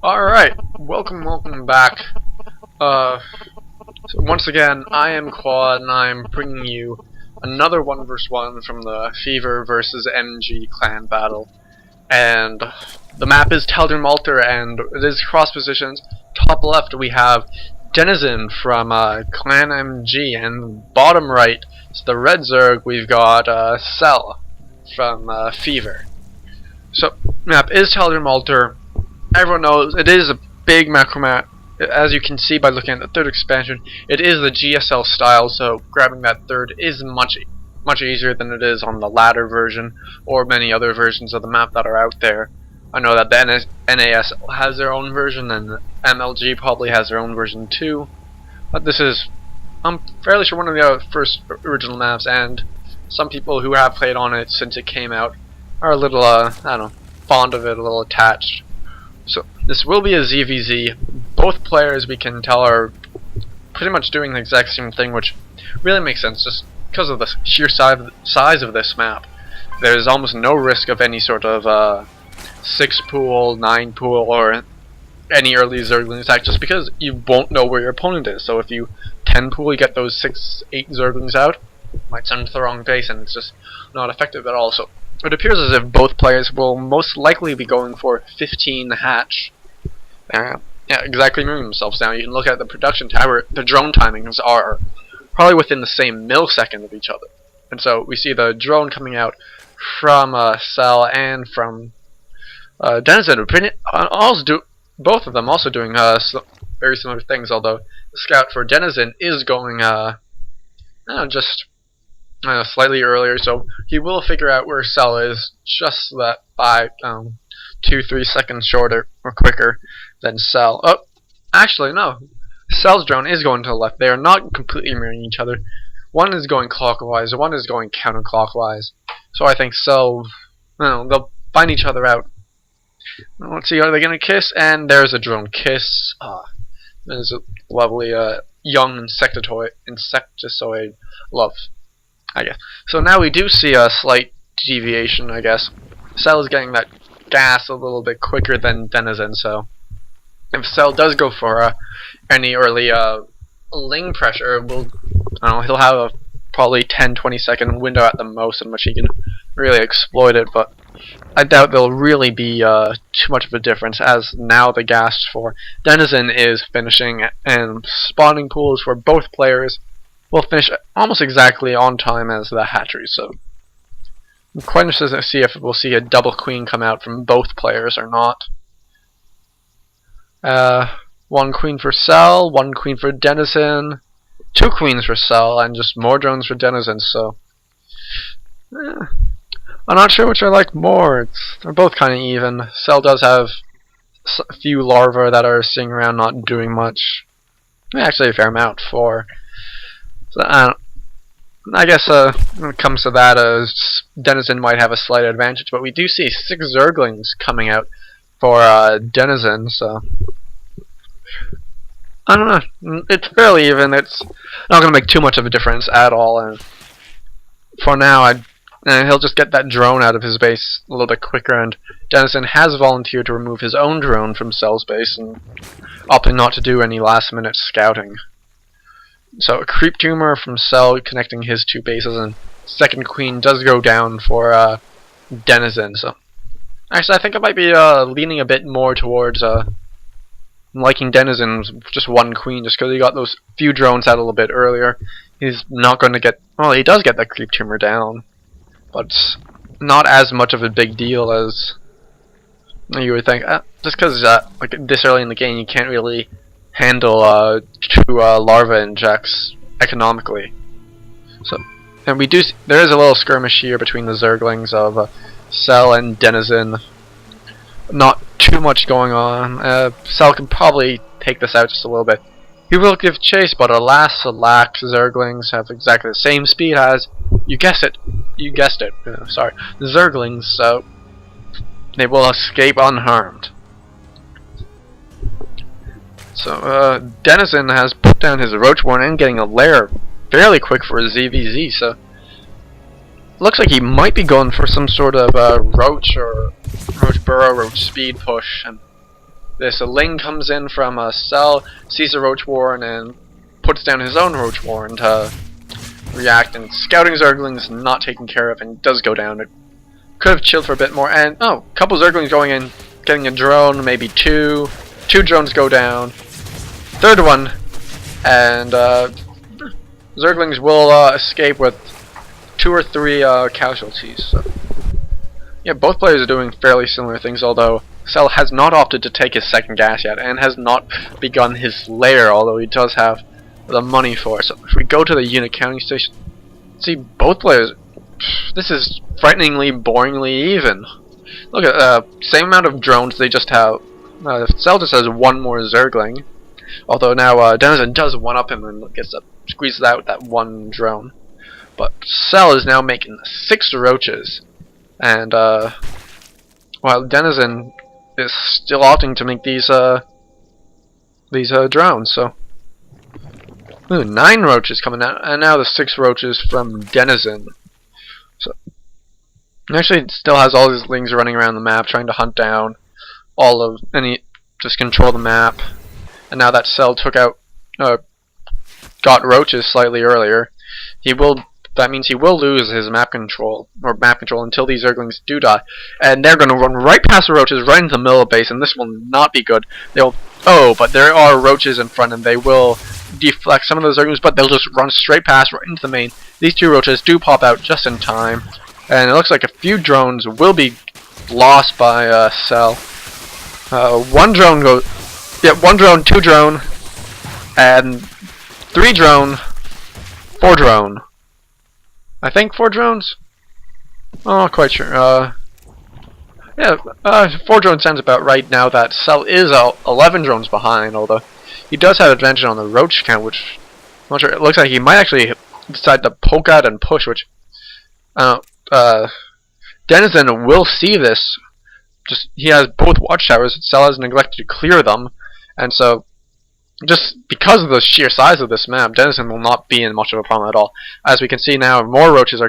Alright, welcome back. So once again, I am Quad, and I'm bringing you another 1 vs 1 from the Fever vs MG clan battle. And the map is Teldrim Altar, and it is cross positions. Top left we have Denizen from Clan MG, and bottom right, it's the red Zerg, we've got Scell from Fever. So, map is Teldrim Altar. Everyone knows it is a big macro map. As you can see by looking at the third expansion, it is the GSL style, so grabbing that third is much easier than it is on the latter version or many other versions of the map that are out there. I know that the NAS has their own version, and MLG probably has their own version too. But this is, I'm fairly sure, one of the first original maps, and some people who have played on it since it came out are a little, I don't know, fond of it, a little attached. So this will be a ZVZ. Both players, we can tell, are pretty much doing the exact same thing, which really makes sense just because of the sheer size of this map. There's almost no risk of any sort of 6 pool, 9 pool, or any early Zergling attack, just because you won't know where your opponent is. So if you 10 pool, you get those 6, 8 Zerglings out, might send to the wrong base, and it's just not effective at all. So it appears as if both players will most likely be going for 15 hatch. Yeah, exactly moving themselves now. You can look at the production tower. The drone timings are probably within the same millisecond of each other. And so we see the drone coming out from Scell and from Denizen. Both of them also doing very similar things, although the scout for Denizen is going just slightly earlier, so he will figure out where Scell is just that 2-3 seconds shorter or quicker than Scell. Oh, actually no. Scell's drone is going to the left. They are not completely mirroring each other. One is going clockwise, one is going counterclockwise. So I think Scell, they'll find each other out. Let's see, are they gonna kiss? And there's a drone kiss. There's a lovely young insectoid love, I guess. So now we do see a slight deviation, I guess. Scell is getting that gas a little bit quicker than Denizen, so if Scell does go for any early ling pressure, he'll have a probably 10-20 second window at the most in which he can really exploit it, but I doubt there'll really be too much of a difference, as now the gas for Denizen is finishing, and spawning pools for both players will finish almost exactly on time as the hatcheries. So I'm quite interested to see if we'll see a double queen come out from both players or not. 1 queen for Scell, 1 queen for Denizen, 2 queens for Scell, and just more drones for Denizen. So I'm not sure which I like more. They're both kind of even. Scell does have a few larvae that are sitting around not doing much. Actually a fair amount for. So, I guess when it comes to that, Denizen might have a slight advantage, but we do see 6 Zerglings coming out for Denizen, so I don't know. It's fairly even. It's not going to make too much of a difference at all, and for now, he'll just get that drone out of his base a little bit quicker, and Denizen has volunteered to remove his own drone from Scell's base, and opting not to do any last-minute scouting. So a creep tumor from Scell connecting his 2 bases, and second queen does go down for Denizen. So actually, I think I might be leaning a bit more towards liking Denizen's just 1 queen, just because he got those few drones out a little bit earlier. He's not going to get, well, he does get that creep tumor down, but it's not as much of a big deal as you would think. Just because like this early in the game, you can't really handle 2 larva injects economically. So, and we do there is a little skirmish here between the Zerglings of Scell and Denizen. Not too much going on. Scell can probably take this out just a little bit. He will give chase, but alas, alack, Zerglings have exactly the same speed as, you guessed it, sorry, the Zerglings, so they will escape unharmed. So, Denizen has put down his Roachborn and getting a lair fairly quick for his ZVZ, so looks like he might be going for some sort of Roach or Roach Burrow, Roach Speed push, and This Ling comes in from Scell, sees the Roach Warren, and puts down his own Roach Warren to react, and scouting Zerglings not taken care of and does go down. It could have chilled for a bit more, and a couple Zerglings going in, getting a drone, maybe two drones go down, third one, and Zerglings will escape with 2 or 3 casualties. So, yeah, both players are doing fairly similar things, although Scell has not opted to take his second gas yet, and has not begun his lair, although he does have the money for it. So if we go to the unit counting station, see both players, this is frighteningly, boringly even. Look at same amount of drones, they just have, Scell just has 1 more Zergling, although now Denizen does one-up him and gets to squeeze out that 1 drone. But Scell is now making 6 roaches, and while Denizen is still opting to make these drones. So, ooh, 9 roaches coming out, and now the 6 roaches from Denizen. So, actually, it still has all these lings running around the map, trying to hunt down all of just control the map. And now that Scell took out, got roaches slightly earlier, that means he will lose his map control until these Zerglings do die, and they're going to run right past the roaches, right into the middle of the base, and this will not be good. But there are roaches in front, and they will deflect some of those Zerglings, but they'll just run straight past, right into the main. These 2 roaches do pop out just in time, and it looks like a few drones will be lost by Scell. 1 drone goes, 1 drone, 2 drone, and 3 drone, 4 drone. I think 4 drones? Oh, not quite sure. 4 drones sounds about right now that Scell is 11 drones behind, although he does have advantage on the roach count, which I'm not sure. It looks like he might actually decide to poke out and push, which Denizen will see this. Just he has both watchtowers. Scell has neglected to clear them, and so just because of the sheer size of this map, Denizen will not be in much of a problem at all. As we can see now, more roaches are